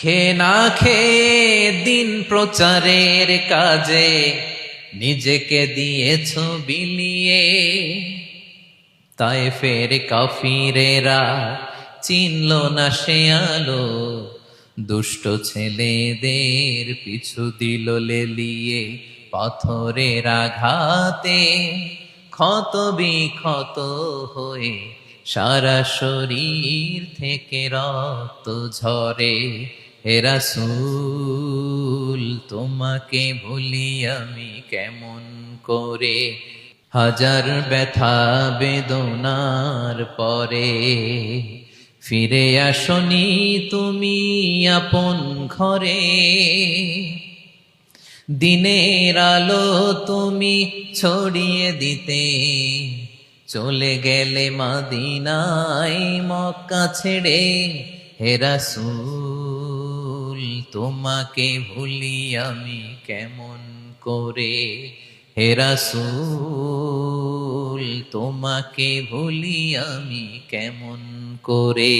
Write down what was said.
খেয়ে না খেয়ে দিন প্রচারের কাজে নিজেকে দিয়েছ বিলিয়ে, তায়েফের কাফিরেরা চিনল না সে আলো, দুষ্ট ছেলেদের পিছু দিল লেলিয়ে। পাথরের আঘাতে ক্ষত বিক্ষত হয়ে সারা শরীর থেকে রক্ত ঝরে। হে রাসূল তোমাকে ভুলি আমি কেমন করে, হাজার ব্যথা বেদনার পরে। ফিরে আসনি তুমি আপন ঘরে, দিনের আলো তুমি ছড়িয়ে দিতে চলে গেলে মদিনায় মক্কা ছেড়ে। হে রাসূল তোমাকে ভুলি আমি কেমন করে, হে রাসূল তোমাকে ভুলি আমি কেমন করে।